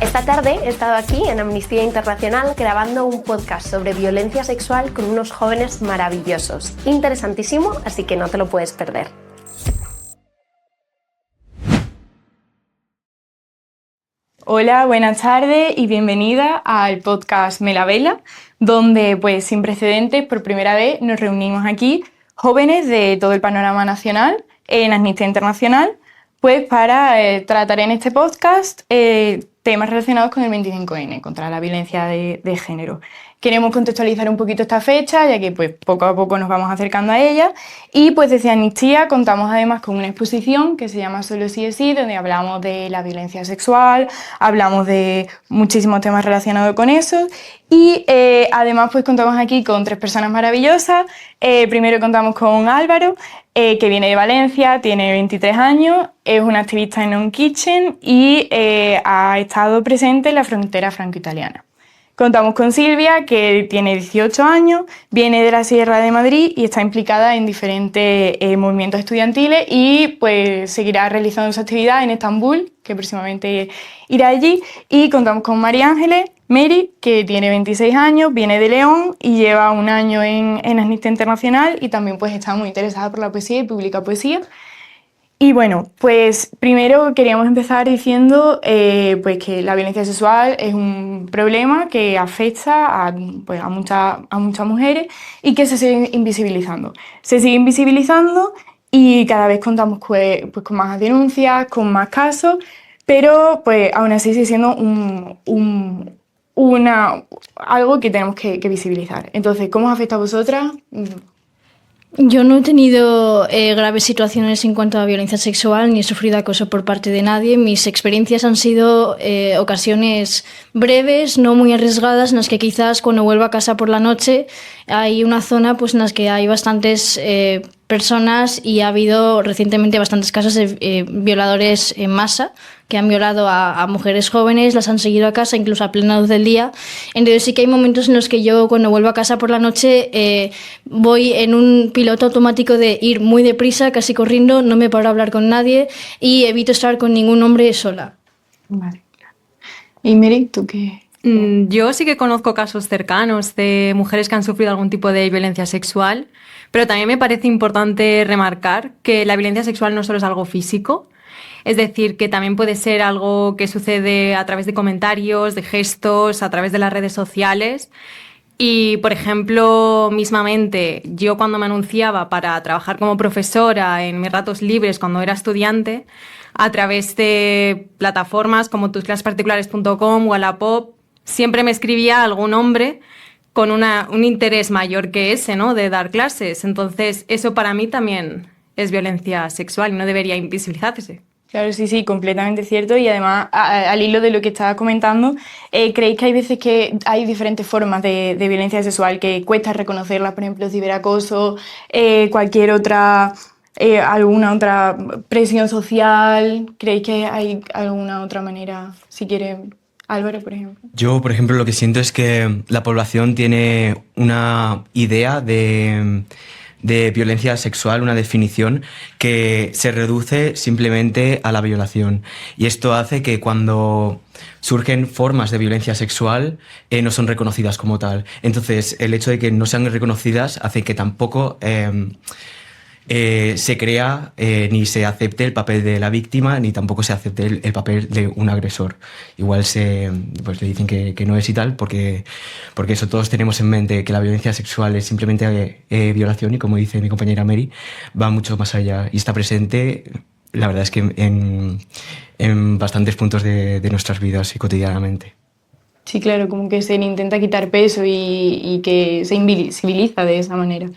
Esta tarde he estado aquí en Amnistía Internacional grabando un podcast sobre violencia sexual con unos jóvenes maravillosos. Interesantísimo, así que no te lo puedes perder. Hola, buenas tardes y bienvenida al podcast Me la Vela, donde pues sin precedentes por primera vez nos reunimos aquí jóvenes de todo el panorama nacional en Amnistía Internacional, pues para tratar en este podcast temas relacionados con el 25N, contra la violencia de género. Queremos contextualizar un poquito esta fecha, ya que pues poco a poco nos vamos acercando a ella, y pues desde Amnistía contamos además con una exposición que se llama Solo sí es sí, donde hablamos de la violencia sexual, hablamos de muchísimos temas relacionados con eso, y además pues contamos aquí con 3 personas maravillosas. Primero contamos con Álvaro, que viene de Valencia, tiene 23 años, es un activista en On Kitchen y ha estado presente en la frontera franco-italiana. Contamos con Silvia, que tiene 18 años, viene de la Sierra de Madrid y está implicada en diferentes movimientos estudiantiles y pues seguirá realizando su actividad en Estambul, que próximamente irá allí. Y contamos con María Ángeles, Mary, que tiene 26 años, viene de León y lleva un año en Amnistía Internacional y también pues está muy interesada por la poesía y publica poesía. Y bueno, pues primero queríamos empezar diciendo pues que la violencia sexual es un problema que afecta a muchas mujeres y que se sigue invisibilizando. Se sigue invisibilizando y cada vez contamos pues con más denuncias, con más casos, pero pues aún así sigue siendo algo que tenemos que visibilizar. Entonces, ¿cómo os afecta a vosotras? Yo no he tenido graves situaciones en cuanto a violencia sexual ni he sufrido acoso por parte de nadie. Mis experiencias han sido ocasiones breves, no muy arriesgadas, en las que quizás cuando vuelvo a casa por la noche hay una zona pues, en las que hay bastantes personas y ha habido recientemente bastantes casos de violadores en masa que han violado a mujeres jóvenes, las han seguido a casa incluso a plena luz del día. Entonces sí que hay momentos en los que yo cuando vuelvo a casa por la noche voy en un piloto automático de ir muy deprisa, casi corriendo, no me paro a hablar con nadie y evito estar con ningún hombre sola. Vale, claro. Y Mary, ¿tú qué? Yo sí que conozco casos cercanos de mujeres que han sufrido algún tipo de violencia sexual, pero también me parece importante remarcar que la violencia sexual no solo es algo físico, es decir, que también puede ser algo que sucede a través de comentarios, de gestos, a través de las redes sociales. Y, por ejemplo, mismamente, yo cuando me anunciaba para trabajar como profesora en mis ratos libres cuando era estudiante, a través de plataformas como tusclasesparticulares.com o Wallapop, siempre me escribía algún hombre con un interés mayor que ese, ¿no?, de dar clases. Entonces, eso para mí también es violencia sexual y no debería invisibilizarse. Claro, sí, completamente cierto. Y además, al hilo de lo que estaba comentando, ¿creéis que hay veces que hay diferentes formas de violencia sexual que cuesta reconocerlas? Por ejemplo, ciberacoso, cualquier otra, alguna otra presión social. ¿Creéis que hay alguna otra manera? Si quiere, Álvaro, por ejemplo. Yo, por ejemplo, lo que siento es que la población tiene una idea de violencia sexual, una definición que se reduce simplemente a la violación. Y esto hace que cuando surgen formas de violencia sexual no son reconocidas como tal. Entonces, el hecho de que no sean reconocidas hace que tampoco se crea ni se acepte el papel de la víctima, ni tampoco se acepte el papel de un agresor. Igual pues le dicen que no es y tal, porque eso todos tenemos en mente que la violencia sexual es simplemente violación y, como dice mi compañera Mary, va mucho más allá y está presente, la verdad es que en bastantes puntos de nuestras vidas y cotidianamente. Sí, claro, como que se le intenta quitar peso y que se invisibiliza de esa manera.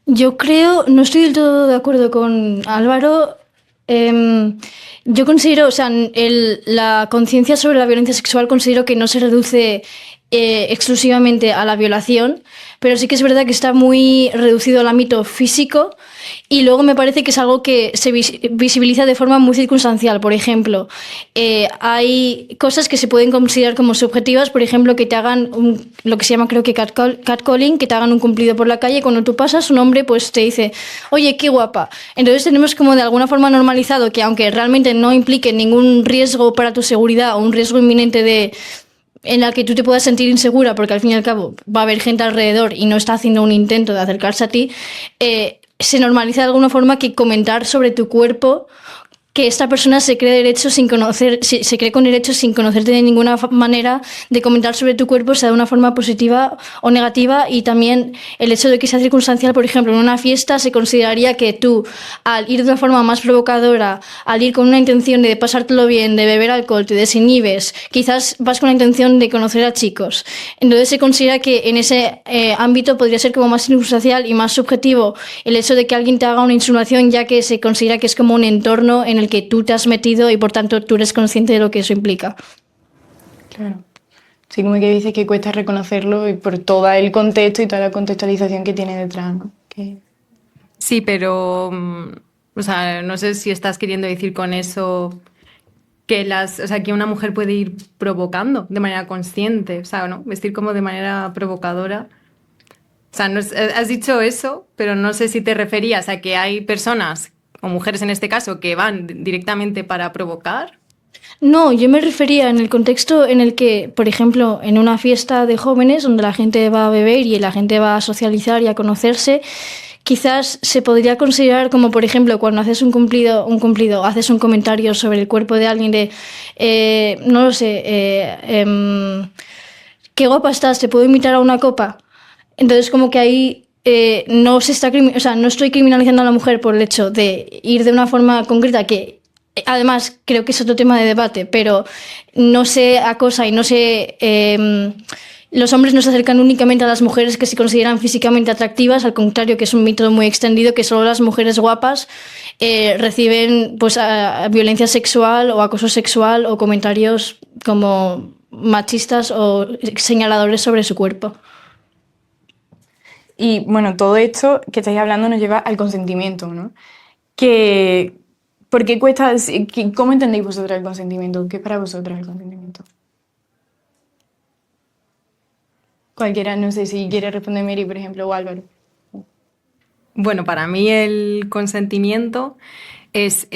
Yo creo, no estoy del todo de acuerdo con Álvaro. Yo considero, o sea, la conciencia sobre la violencia sexual considero que no se reduce exclusivamente a la violación, pero sí que es verdad que está muy reducido al ámbito físico y luego me parece que es algo que se visibiliza de forma muy circunstancial. Por ejemplo, hay cosas que se pueden considerar como subjetivas, por ejemplo, que te hagan lo que se llama, creo que catcalling, que te hagan un cumplido por la calle. Cuando tú pasas, un hombre pues te dice, oye, qué guapa. Entonces tenemos como de alguna forma normalizado que, aunque realmente no implique ningún riesgo para tu seguridad o un riesgo inminente en la que tú te puedas sentir insegura, porque al fin y al cabo va a haber gente alrededor y no está haciendo un intento de acercarse a ti, se normaliza de alguna forma que comentar sobre tu cuerpo, que esta persona se cree se cree con derecho sin conocerte de ninguna manera, de comentar sobre tu cuerpo, sea de una forma positiva o negativa. Y también el hecho de que sea circunstancial, por ejemplo, en una fiesta se consideraría que tú, al ir de una forma más provocadora, al ir con una intención de pasártelo bien, de beber alcohol, te desinhibes, quizás vas con la intención de conocer a chicos. Entonces se considera que en ese ámbito podría ser como más circunstancial y más subjetivo el hecho de que alguien te haga una insinuación, ya que se considera que es como un entorno en el que tú te has metido y por tanto tú eres consciente de lo que eso implica. Claro. Sí, como que dices que cuesta reconocerlo y por todo el contexto y toda la contextualización que tiene detrás, ¿no? Sí, pero o sea, no sé si estás queriendo decir con eso que que una mujer puede ir provocando de manera consciente, o sea, ¿no? Vestir como de manera provocadora. O sea, has dicho eso, pero no sé si te referías a que hay personas, o mujeres en este caso, que van directamente para provocar. No, yo me refería en el contexto en el que, por ejemplo, en una fiesta de jóvenes donde la gente va a beber y la gente va a socializar y a conocerse, quizás se podría considerar como, por ejemplo, cuando haces un cumplido, haces un comentario sobre el cuerpo de alguien no lo sé, qué guapa estás, ¿te puedo invitar a una copa? Entonces, como que ahí no estoy criminalizando a la mujer por el hecho de ir de una forma concreta, que además creo que es otro tema de debate, pero no se acosa y no se... los hombres no se acercan únicamente a las mujeres que se consideran físicamente atractivas, al contrario, que es un mito muy extendido, que solo las mujeres guapas reciben pues violencia sexual o acoso sexual o comentarios como machistas o señaladores sobre su cuerpo. Y bueno, todo esto que estáis hablando nos lleva al consentimiento, ¿no? ¿Por qué cuesta? ¿Cómo entendéis vosotras el consentimiento? ¿Qué es para vosotras el consentimiento? Cualquiera, no sé si quiere responder Mary, por ejemplo, o Álvaro. Bueno, para mí el consentimiento es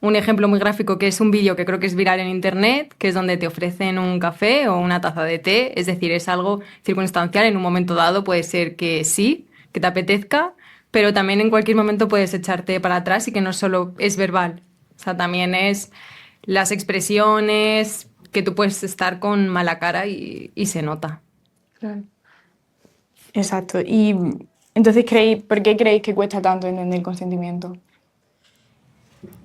un ejemplo muy gráfico, que es un vídeo que creo que es viral en internet, que es donde te ofrecen un café o una taza de té. Es decir, es algo circunstancial. En un momento dado puede ser que sí, que te apetezca, pero también en cualquier momento puedes echarte para atrás y que no solo es verbal. O sea, también es las expresiones, que tú puedes estar con mala cara y se nota. Claro. Exacto. Y entonces, ¿por qué creéis que cuesta tanto entender el consentimiento?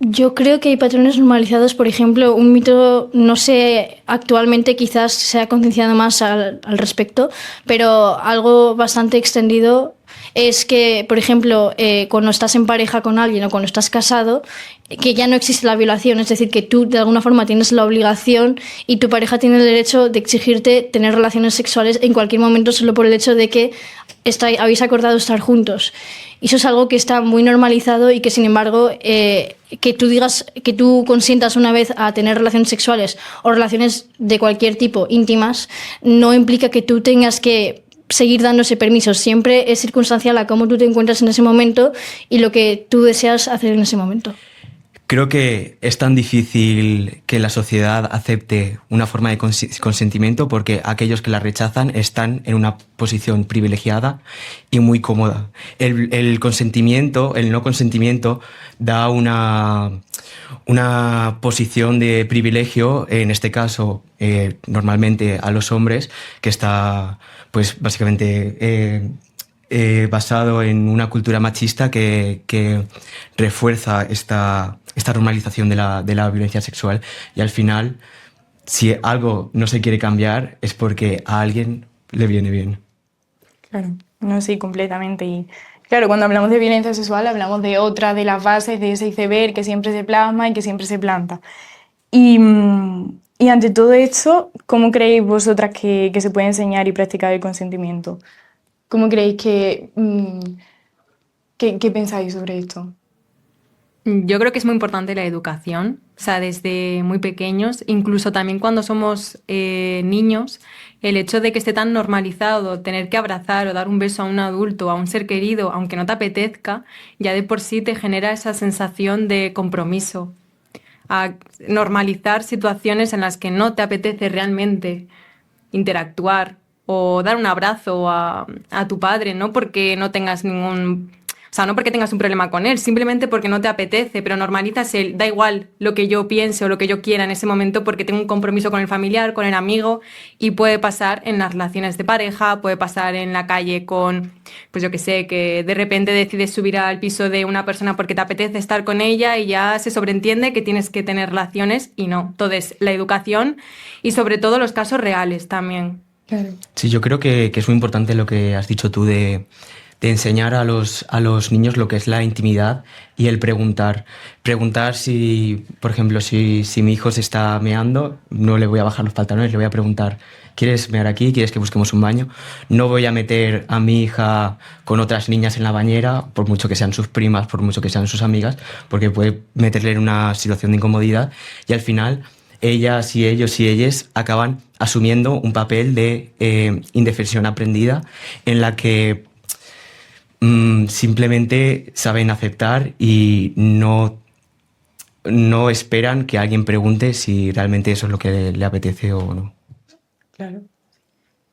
Yo creo que hay patrones normalizados, por ejemplo, un mito, no sé, actualmente quizás se ha concienciado más al respecto, pero algo bastante extendido es que, por ejemplo, cuando estás en pareja con alguien o cuando estás casado, que ya no existe la violación, es decir, que tú de alguna forma tienes la obligación y tu pareja tiene el derecho de exigirte tener relaciones sexuales en cualquier momento solo por el hecho de que habéis acordado estar juntos. Y eso es algo que está muy normalizado y que, sin embargo, que tú consientas una vez a tener relaciones sexuales o relaciones de cualquier tipo íntimas, no implica que tú tengas que seguir dándose permisos. Siempre es circunstancial a cómo tú te encuentras en ese momento y lo que tú deseas hacer en ese momento. Creo que es tan difícil que la sociedad acepte una forma de consentimiento porque aquellos que la rechazan están en una posición privilegiada y muy cómoda. El consentimiento, el no consentimiento, da una posición de privilegio, en este caso, normalmente a los hombres, que está, pues, básicamente basado en una cultura machista que refuerza esta normalización de la violencia sexual, y al final, si algo no se quiere cambiar es porque a alguien le viene bien. Claro, no, sí, completamente. Y claro, cuando hablamos de violencia sexual hablamos de otra de las bases de ese iceberg que siempre se plasma y que siempre se planta. Y Y ante todo esto, ¿cómo creéis vosotras que se puede enseñar y practicar el consentimiento? ¿Cómo creéis ¿qué pensáis sobre esto? Yo creo que es muy importante la educación, o sea, desde muy pequeños, incluso también cuando somos niños, el hecho de que esté tan normalizado tener que abrazar o dar un beso a un adulto, a un ser querido, aunque no te apetezca, ya de por sí te genera esa sensación de compromiso. A normalizar situaciones en las que no te apetece realmente interactuar o dar un abrazo a tu padre, no porque no tengas ningún... O sea, no porque tengas un problema con él, simplemente porque no te apetece, pero normalizas el da igual lo que yo piense o lo que yo quiera en ese momento porque tengo un compromiso con el familiar, con el amigo, y puede pasar en las relaciones de pareja, puede pasar en la calle con, pues yo qué sé, que de repente decides subir al piso de una persona porque te apetece estar con ella y ya se sobreentiende que tienes que tener relaciones y no. Entonces, la educación y sobre todo los casos reales también. Claro. Sí, yo creo que es muy importante lo que has dicho tú de enseñar a los niños lo que es la intimidad y el preguntar. Preguntar si, por ejemplo, si mi hijo se está meando, no le voy a bajar los pantalones, le voy a preguntar, ¿quieres mear aquí? ¿Quieres que busquemos un baño? No voy a meter a mi hija con otras niñas en la bañera, por mucho que sean sus primas, por mucho que sean sus amigas, porque puede meterle en una situación de incomodidad y al final ellas y ellos y ellas acaban asumiendo un papel de indefensión aprendida en la que simplemente saben aceptar y no esperan que alguien pregunte si realmente eso es lo que le apetece o no. Claro.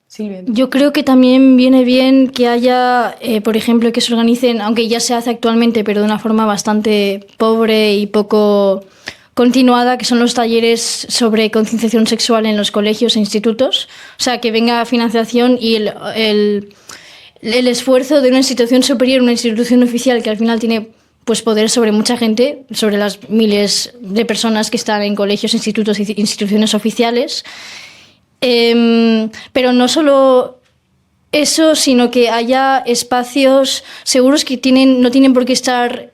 Silvia. Yo creo que también viene bien que haya, por ejemplo, que se organicen, aunque ya se hace actualmente, pero de una forma bastante pobre y poco continuada, que son los talleres sobre concienciación sexual en los colegios e institutos. O sea, que venga financiación y el esfuerzo de una institución superior, una institución oficial que al final tiene pues poder sobre mucha gente, sobre las miles de personas que están en colegios, institutos y instituciones oficiales. Pero no solo eso, sino que haya espacios seguros que no tienen por qué estar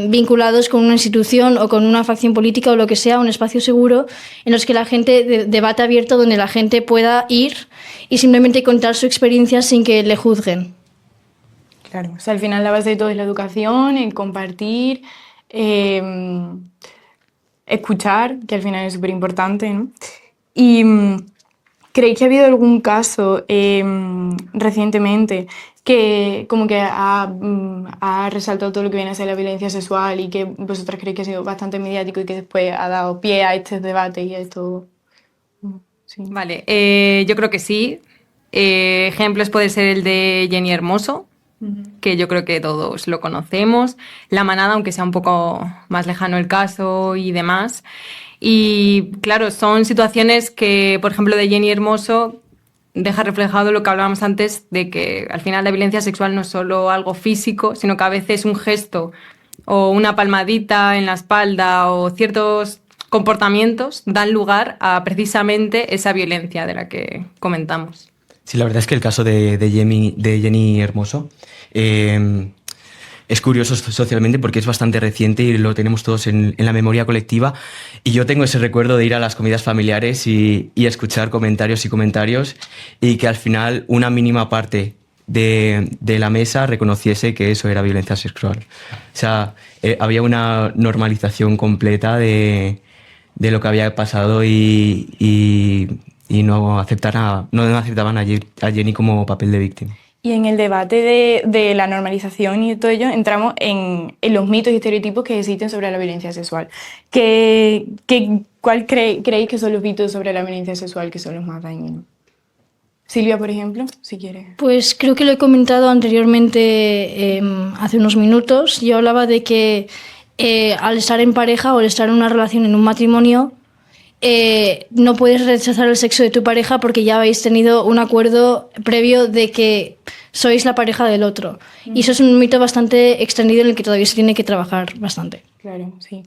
vinculados con una institución o con una facción política o lo que sea, un espacio seguro en los que la gente debate abierto, donde la gente pueda ir y simplemente contar su experiencia sin que le juzguen. Claro, o sea, al final la base de todo es la educación, el compartir, escuchar, que al final es súper importante, ¿no? Y ¿creéis que ha habido algún caso recientemente que como que ha resaltado todo lo que viene a ser la violencia sexual y que vosotras creéis que ha sido bastante mediático y que después ha dado pie a este debate y a esto? Sí. Vale, yo creo que sí. Ejemplos puede ser el de Jenny Hermoso, que yo creo que todos lo conocemos. La Manada, aunque sea un poco más lejano el caso y demás. Y claro, son situaciones que, por ejemplo, de Jenny Hermoso deja reflejado lo que hablábamos antes de que al final la violencia sexual no es solo algo físico, sino que a veces un gesto o una palmadita en la espalda o ciertos comportamientos dan lugar a precisamente esa violencia de la que comentamos. Sí, la verdad es que el caso de Jenny Hermoso es curioso socialmente porque es bastante reciente y lo tenemos todos en la memoria colectiva. Y yo tengo ese recuerdo de ir a las comidas familiares y escuchar comentarios y que al final una mínima parte de la mesa reconociese que eso era violencia sexual. O sea, había una normalización completa de lo que había pasado y no aceptaban a Jenny como papel de víctima. Y en el debate de la normalización y todo ello entramos en los mitos y estereotipos que existen sobre la violencia sexual. ¿Cuál creéis que son los mitos sobre la violencia sexual que son los más dañinos? Silvia, por ejemplo, si quieres. Pues creo que lo he comentado anteriormente hace unos minutos. Yo hablaba de que al estar en pareja o al estar en una relación, en un matrimonio, no puedes rechazar el sexo de tu pareja porque ya habéis tenido un acuerdo previo de que sois la pareja del otro. Y eso es un mito bastante extendido en el que todavía se tiene que trabajar bastante. Claro, sí.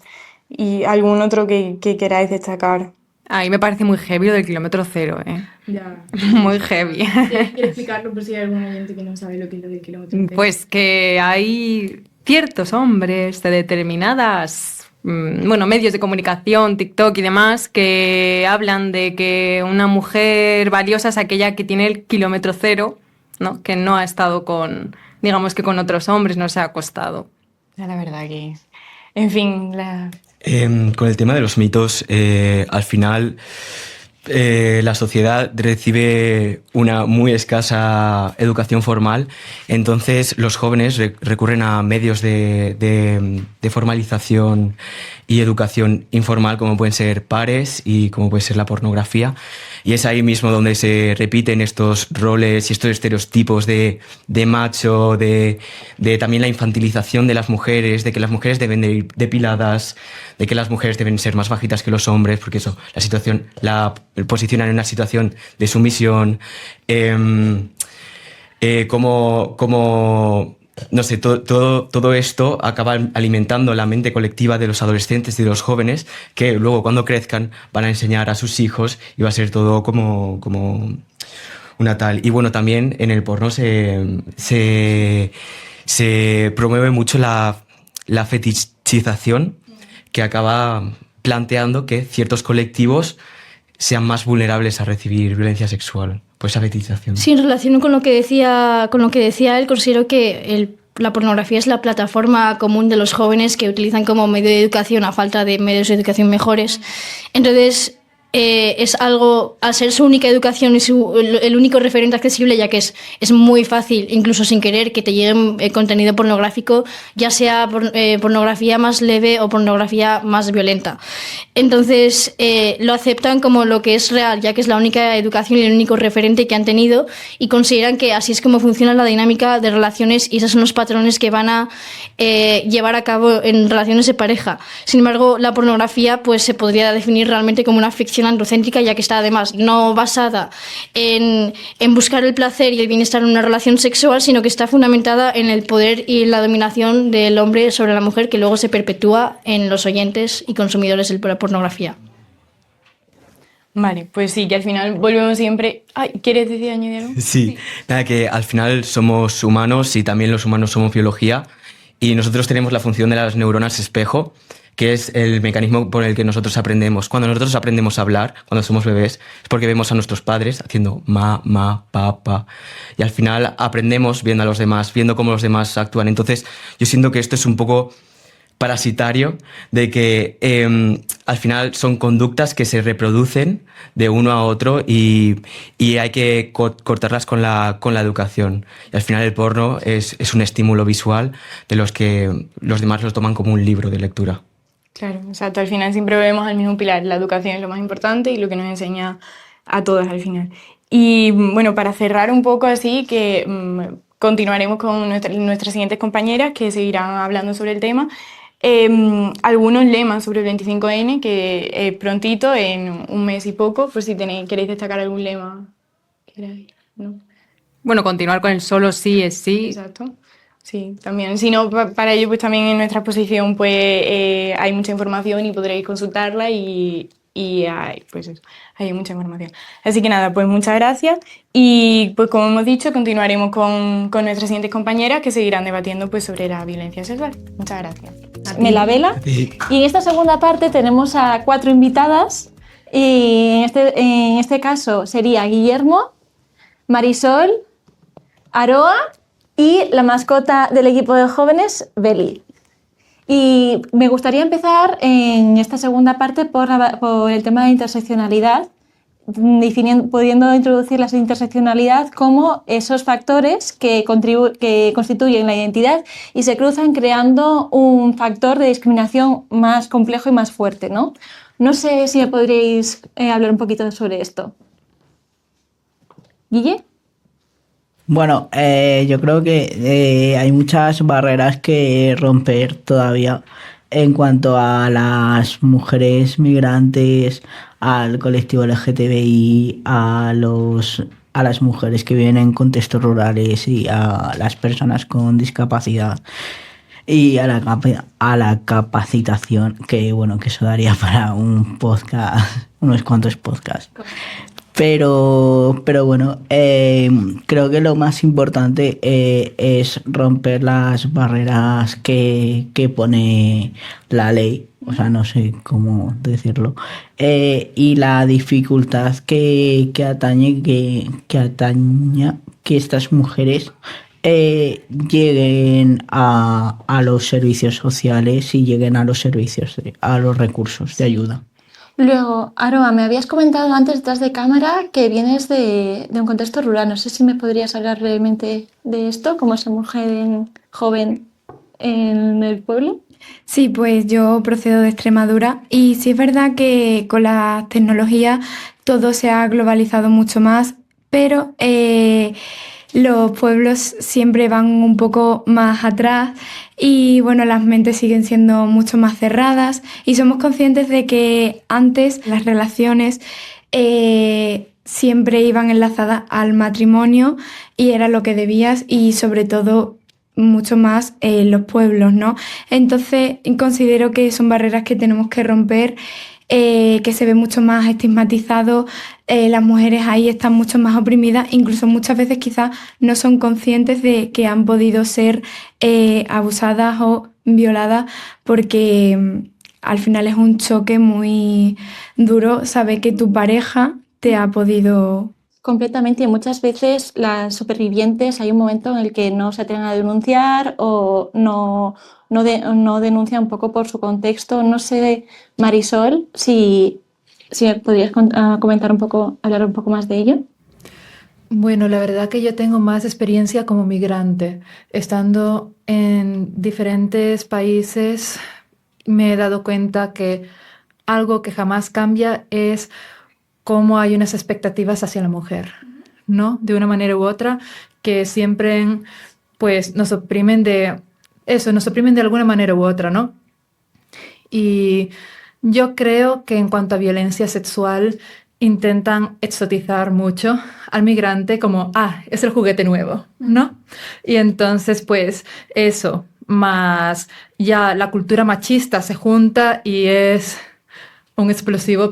¿Y algún otro que queráis destacar? A mí me parece muy heavy lo del kilómetro cero, ¿eh? Ya. Muy heavy. ¿Quieres explicarlo por si hay algún oyente que no sabe lo que es lo del kilómetro cero? Pues que hay ciertos hombres de determinadas medios de comunicación, TikTok y demás, que hablan de que una mujer valiosa es aquella que tiene el kilómetro cero, ¿no? Que no ha estado con otros hombres, no se ha acostado. La verdad que, en fin, Con el tema de los mitos, al final la sociedad recibe una muy escasa educación formal, entonces los jóvenes recurren a medios de formalización y educación informal, como pueden ser pares y como puede ser la pornografía, y es ahí mismo donde se repiten estos roles y estos estereotipos de macho, de también la infantilización de las mujeres, de que las mujeres deben de ir depiladas, de que las mujeres deben ser más bajitas que los hombres, porque eso, la posicionan en una situación de sumisión, no sé, todo esto acaba alimentando la mente colectiva de los adolescentes y de los jóvenes, que luego cuando crezcan van a enseñar a sus hijos y va a ser todo como una tal. Y bueno, también en el porno se promueve mucho la fetichización, que acaba planteando que ciertos colectivos sean más vulnerables a recibir violencia sexual por esa fetichización. Sí, en relación con lo que decía él, considero que la pornografía es la plataforma común de los jóvenes que utilizan como medio de educación a falta de medios de educación mejores. Entonces, es algo, al ser su única educación y el único referente accesible, ya que es muy fácil, incluso sin querer, que te llegue contenido pornográfico, ya sea pornografía más leve o pornografía más violenta. Entonces, lo aceptan como lo que es real, ya que es la única educación y el único referente que han tenido, y consideran que así es como funciona la dinámica de relaciones y esos son los patrones que van a llevar a cabo en relaciones de pareja. Sin embargo, la pornografía pues se podría definir realmente como una ficción androcéntrica, ya que está además no basada en buscar el placer y el bienestar en una relación sexual, sino que está fundamentada en el poder y la dominación del hombre sobre la mujer, que luego se perpetúa en los oyentes y consumidores de la pornografía. Vale, pues sí, que al final volvemos siempre... Ay, ¿quieres decir añadir algo? Sí, nada, que al final somos humanos y también los humanos somos biología, y nosotros tenemos la función de las neuronas espejo, que es el mecanismo por el que nosotros aprendemos. Cuando nosotros aprendemos a hablar, cuando somos bebés, es porque vemos a nuestros padres haciendo ma, pa, pa. Y al final aprendemos viendo a los demás, viendo cómo los demás actúan. Entonces, yo siento que esto es un poco parasitario, de que al final son conductas que se reproducen de uno a otro y hay que cortarlas con la educación. Y al final el porno es un estímulo visual de los que los demás los toman como un libro de lectura. Claro, exacto. Al final siempre vemos al mismo pilar. La educación es lo más importante y lo que nos enseña a todas al final. Y bueno, para cerrar un poco así, que continuaremos con nuestras siguientes compañeras que seguirán hablando sobre el tema. Algunos lemas sobre el 25N, que prontito, en un mes y poco, por si queréis destacar algún lema. ¿No? Bueno, continuar con el solo sí es sí. Exacto. Sí, también. Si no, para ello, pues también en nuestra exposición pues, hay mucha información y podréis consultarla y pues eso, hay mucha información. Así que nada, pues muchas gracias y pues como hemos dicho, continuaremos con nuestras siguientes compañeras que seguirán debatiendo pues, sobre la violencia sexual. Muchas gracias. Melavela. Y en esta segunda parte tenemos a 4 invitadas y en este caso sería Guillermo, Marisol, Aroa y la mascota del equipo de jóvenes, Beli. Y me gustaría empezar en esta segunda parte por el tema de interseccionalidad, pudiendo introducir la interseccionalidad como esos factores que constituyen la identidad y se cruzan creando un factor de discriminación más complejo y más fuerte, ¿no? No sé si me podríais hablar un poquito sobre esto. ¿Guille? Bueno, yo creo que hay muchas barreras que romper todavía en cuanto a las mujeres migrantes, al colectivo LGTBI, a las mujeres que viven en contextos rurales y a las personas con discapacidad y a la capacitación, que bueno, que eso daría para un podcast, unos cuantos podcasts. Pero bueno, creo que lo más importante es romper las barreras que pone la ley o sea, no sé cómo decirlo, y la dificultad que atañe que estas mujeres lleguen a los servicios sociales y lleguen a los servicios, a los recursos de ayuda. Luego, Aroa, me habías comentado antes detrás de cámara que vienes de un contexto rural. No sé si me podrías hablar brevemente de esto, como esa mujer joven en el pueblo. Sí, pues yo procedo de Extremadura y sí es verdad que con la tecnología todo se ha globalizado mucho más, pero los pueblos siempre van un poco más atrás y bueno, las mentes siguen siendo mucho más cerradas y somos conscientes de que antes las relaciones siempre iban enlazadas al matrimonio y era lo que debías y sobre todo mucho más en los pueblos, ¿no? Entonces considero que son barreras que tenemos que romper, que se ve mucho más estigmatizado, las mujeres ahí están mucho más oprimidas, incluso muchas veces quizás no son conscientes de que han podido ser abusadas o violadas porque al final es un choque muy duro saber que tu pareja te ha podido... Completamente, y muchas veces las supervivientes hay un momento en el que no se atreven a denunciar o no denuncian un poco por su contexto. No sé, Marisol, si podrías comentar un poco, hablar un poco más de ello. Bueno, la verdad que yo tengo más experiencia como migrante. Estando en diferentes países, me he dado cuenta que algo que jamás cambia es cómo hay unas expectativas hacia la mujer, ¿no? De una manera u otra, que siempre, pues, nos oprimen de alguna manera u otra, ¿no? Y yo creo que en cuanto a violencia sexual, intentan exotizar mucho al migrante como, es el juguete nuevo, ¿no? Y entonces, pues, eso, más ya la cultura machista se junta y es un explosivo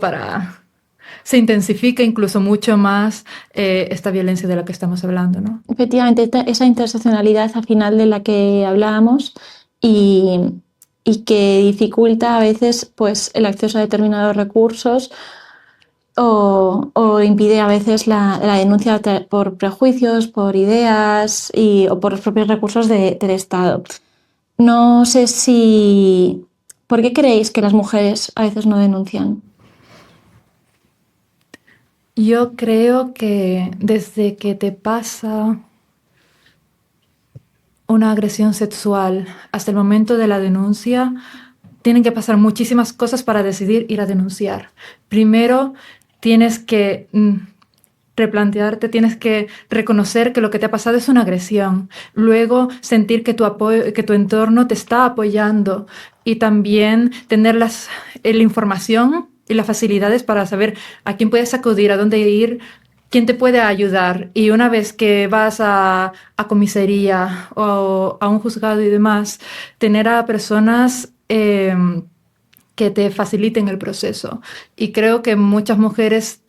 se intensifica incluso mucho más esta violencia de la que estamos hablando, ¿no? Efectivamente, esa interseccionalidad al final de la que hablábamos y que dificulta a veces pues, el acceso a determinados recursos o impide a veces la denuncia por prejuicios, por ideas o por los propios recursos del Estado. No sé ¿por qué creéis que las mujeres a veces no denuncian? Yo creo que desde que te pasa una agresión sexual hasta el momento de la denuncia, tienen que pasar muchísimas cosas para decidir ir a denunciar. Primero, tienes que replantearte, tienes que reconocer que lo que te ha pasado es una agresión. Luego, sentir que tu entorno te está apoyando y también tener la información y las facilidades para saber a quién puedes acudir, a dónde ir, quién te puede ayudar. Y una vez que vas a comisaría o a un juzgado y demás, tener a personas que te faciliten el proceso. Y creo que muchas mujeres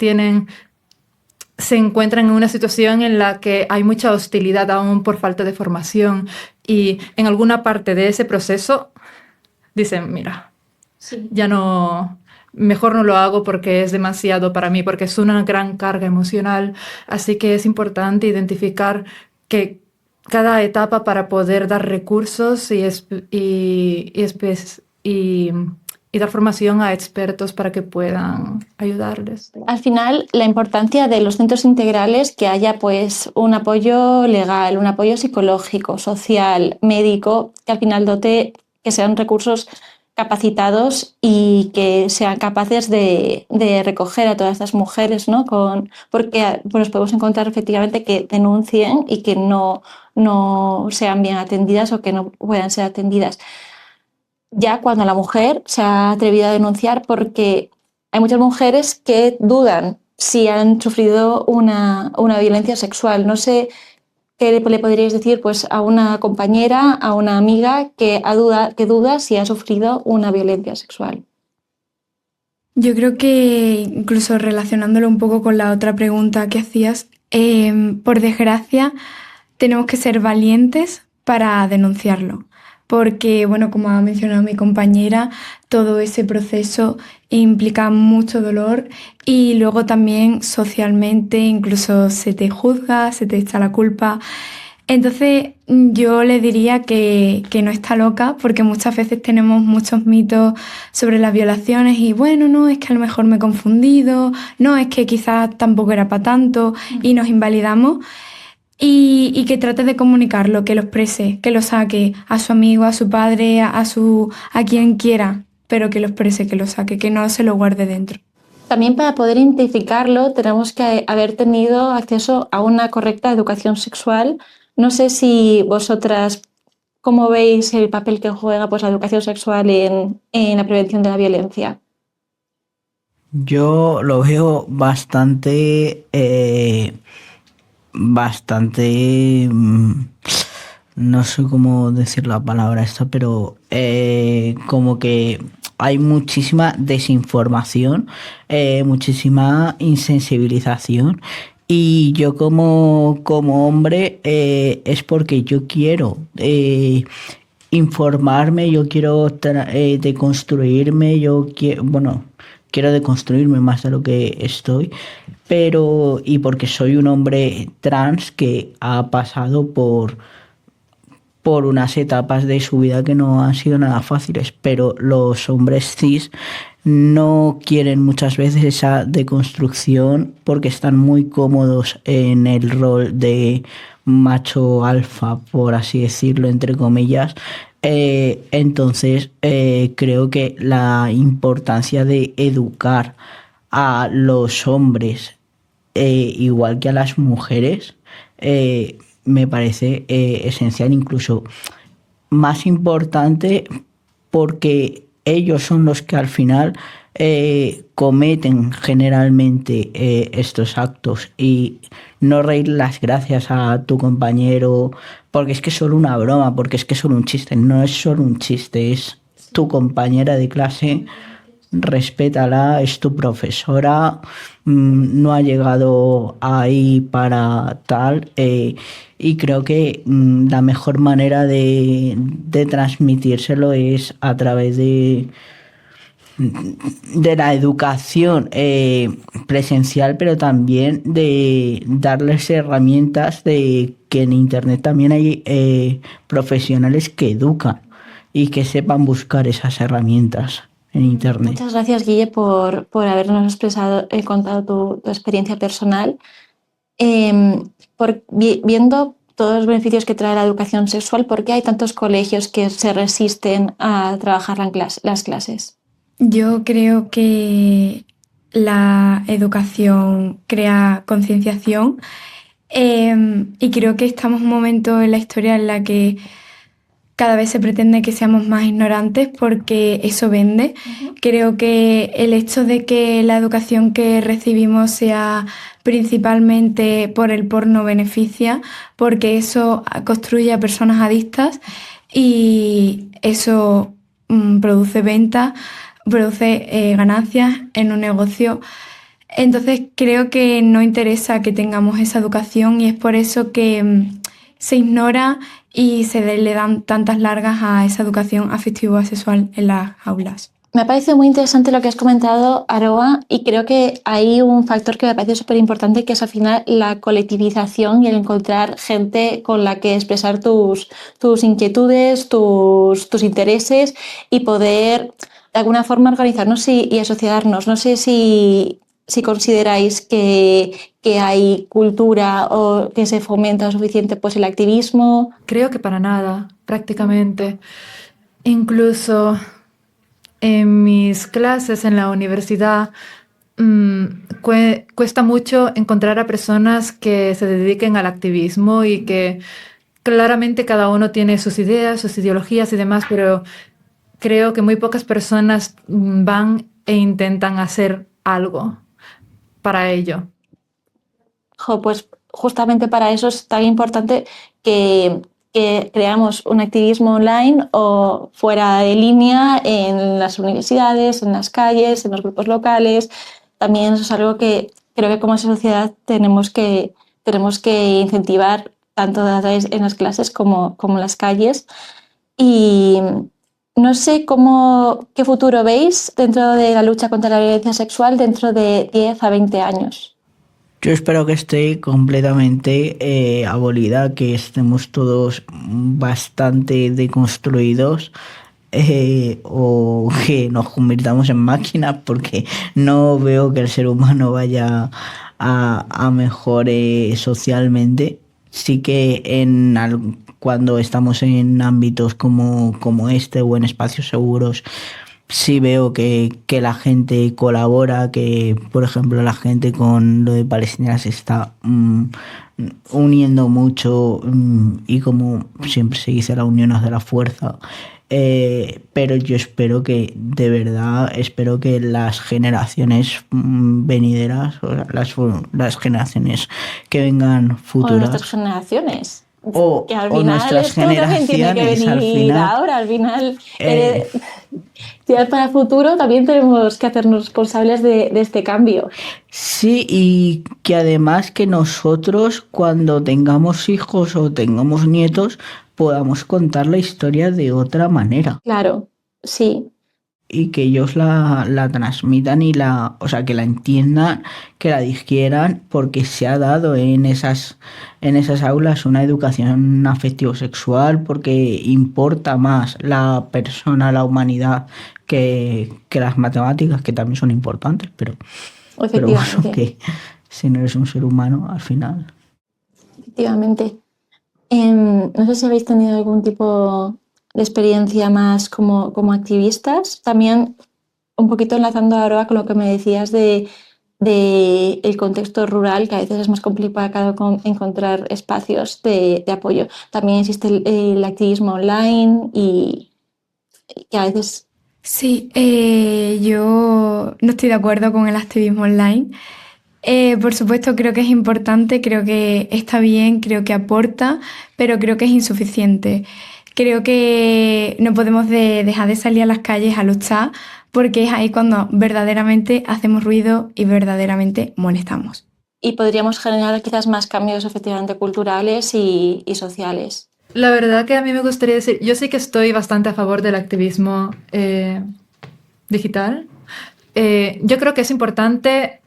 se encuentran en una situación en la que hay mucha hostilidad aún por falta de formación y en alguna parte de ese proceso dicen, mira, ya no... Mejor no lo hago porque es demasiado para mí, porque es una gran carga emocional. Así que es importante identificar que cada etapa para poder dar recursos y dar formación a expertos para que puedan ayudarles. Al final, la importancia de los centros integrales, que haya pues un apoyo legal, un apoyo psicológico, social, médico, que al final que sean recursos capacitados y que sean capaces de recoger a todas estas mujeres, ¿no? Porque pues, podemos encontrar efectivamente que denuncien y que no sean bien atendidas o que no puedan ser atendidas. Ya cuando la mujer se ha atrevido a denunciar, porque hay muchas mujeres que dudan si han sufrido una violencia sexual. No sé qué le podríais decir pues, a una compañera, a una amiga que duda si ha sufrido una violencia sexual. Yo creo que incluso relacionándolo un poco con la otra pregunta que hacías, por desgracia tenemos que ser valientes para denunciarlo. porque, bueno, como ha mencionado mi compañera, todo ese proceso implica mucho dolor y luego también socialmente incluso se te juzga, se te echa la culpa. Entonces yo le diría que no está loca, porque muchas veces tenemos muchos mitos sobre las violaciones y bueno, no, es que a lo mejor me he confundido, no, es que quizás tampoco era para tanto y nos invalidamos. Y que trate de comunicarlo, que lo exprese, que lo saque a su amigo, a su padre, a quien quiera, pero que lo exprese, que lo saque, que no se lo guarde dentro. También para poder identificarlo tenemos que haber tenido acceso a una correcta educación sexual. No sé si vosotras, ¿cómo veis el papel que juega pues, la educación sexual en la prevención de la violencia? Yo lo veo bastante, no sé cómo decir la palabra esta, pero como que hay muchísima desinformación, muchísima insensibilización. Y yo como hombre es porque yo quiero informarme, yo quiero deconstruirme, quiero deconstruirme más de lo que estoy, y porque soy un hombre trans que ha pasado por unas etapas de su vida que no han sido nada fáciles, pero los hombres cis no quieren muchas veces esa deconstrucción porque están muy cómodos en el rol de macho alfa, por así decirlo, entre comillas. Entonces creo que la importancia de educar a los hombres igual que a las mujeres me parece esencial, incluso más importante, porque ellos son los que al final cometen generalmente estos actos, y no reír las gracias a tu compañero porque es que es solo una broma, porque es que es solo un chiste. No es solo un chiste, es tu compañera de clase, respétala, es tu profesora, no ha llegado ahí para tal, y creo que la mejor manera de transmitírselo es a través de la educación presencial, pero también de darles herramientas, de que en Internet también hay profesionales que educan y que sepan buscar esas herramientas en Internet. Muchas gracias, Guille, por habernos contado tu experiencia personal. Viendo todos los beneficios que trae la educación sexual, ¿por qué hay tantos colegios que se resisten a trabajar las clases? Yo creo que la educación crea concienciación y creo que estamos en un momento en la historia en la que cada vez se pretende que seamos más ignorantes porque eso vende. Creo que el hecho de que la educación que recibimos sea principalmente por el porno beneficia, porque eso construye a personas adictas y eso produce ventas, produce ganancias en un negocio. Entonces creo que no interesa que tengamos esa educación y es por eso que se ignora y le dan tantas largas a esa educación afectivo-sexual en las aulas. Me parece muy interesante lo que has comentado, Aroa, y creo que hay un factor que me parece súper importante, que es al final la colectivización y el encontrar gente con la que expresar tus inquietudes, tus intereses y poder de alguna forma organizarnos y asociarnos. No sé si consideráis que hay cultura o que se fomenta lo suficiente pues, el activismo. Creo que para nada, prácticamente. Incluso en mis clases en la universidad cuesta mucho encontrar a personas que se dediquen al activismo y que claramente cada uno tiene sus ideas, sus ideologías y demás, pero creo que muy pocas personas van e intentan hacer algo para ello. Pues justamente para eso es tan importante que creamos un activismo online o fuera de línea en las universidades, en las calles, en los grupos locales. También eso es algo que creo que como sociedad tenemos que incentivar tanto en las clases como en las calles. y no sé qué futuro veis dentro de la lucha contra la violencia sexual dentro de 10 a 20 años. Yo espero que esté completamente abolida, que estemos todos bastante deconstruidos, o que nos convirtamos en máquinas, porque no veo que el ser humano vaya a mejor socialmente. Sí que cuando estamos en ámbitos como este o en espacios seguros, sí veo que la gente colabora, que por ejemplo la gente con lo de Palestina se está uniendo mucho, y como siempre se dice, la unión hace la fuerza. Pero yo espero que, de verdad, espero que las generaciones venideras, o sea, las generaciones que vengan futuras... O nuestras generaciones. O que al final nuestras esto también tiene que generaciones, al venir final, ahora, al final... ya para el futuro también tenemos que hacernos responsables de este cambio. Sí, y que además que nosotros, cuando tengamos hijos o tengamos nietos, podamos contar la historia de otra manera. Claro, sí. Y que ellos la transmitan y o sea, que la entiendan, que la digieran, porque se ha dado en esas aulas una educación afectivo-sexual, porque importa más la persona, la humanidad, que las matemáticas, que también son importantes, pero bueno, que si no eres un ser humano, al final. Efectivamente. No sé si habéis tenido algún tipo de experiencia más como activistas. También un poquito enlazando a Aroa con lo que me decías de el contexto rural, que a veces es más complicado encontrar espacios de apoyo. También existe el activismo online y que a veces... Sí, yo no estoy de acuerdo con el activismo online. Por supuesto, creo que es importante, creo que está bien, creo que aporta, pero creo que es insuficiente. Creo que no podemos dejar de salir a las calles a luchar, porque es ahí cuando verdaderamente hacemos ruido y verdaderamente molestamos. Y podríamos generar quizás más cambios efectivamente culturales y sociales. La verdad que a mí me gustaría decir, yo sí que estoy bastante a favor del activismo digital. Yo creo que es importante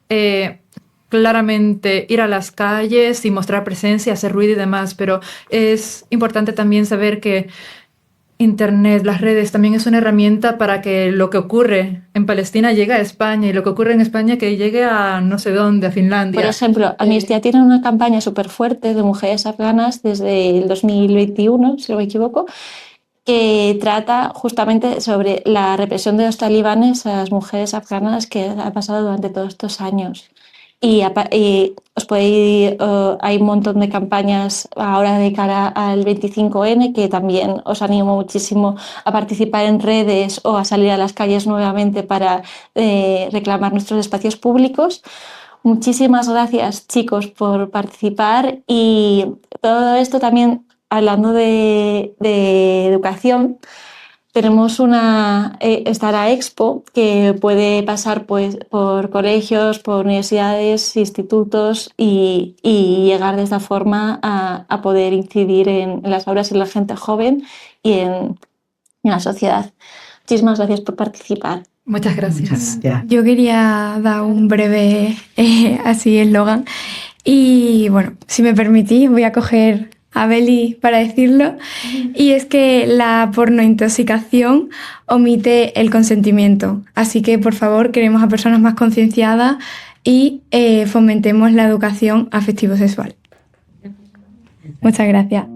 claramente ir a las calles y mostrar presencia, hacer ruido y demás, pero es importante también saber que Internet, las redes, también es una herramienta para que lo que ocurre en Palestina llegue a España y lo que ocurre en España que llegue a no sé dónde, a Finlandia. Por ejemplo, Amnistía tiene una campaña súper fuerte de mujeres afganas desde el 2021, si no me equivoco, que trata justamente sobre la represión de los talibanes a las mujeres afganas que ha pasado durante todos estos años. Y hay un montón de campañas ahora de cara al 25N que también os animo muchísimo a participar en redes o a salir a las calles nuevamente para reclamar nuestros espacios públicos. Muchísimas gracias, chicos, por participar, y todo esto también hablando de educación. Tenemos una Stara Expo que puede pasar pues, por colegios, por universidades, institutos y llegar de esta forma a poder incidir en las aulas y en la gente joven y en la sociedad. Muchísimas gracias por participar. Muchas gracias. Yo quería dar un breve así eslogan y bueno, si me permitís voy a coger a Beli para decirlo, y es que la pornointoxicación omite el consentimiento. Así que, por favor, queremos a personas más concienciadas y fomentemos la educación afectivo-sexual. Muchas gracias.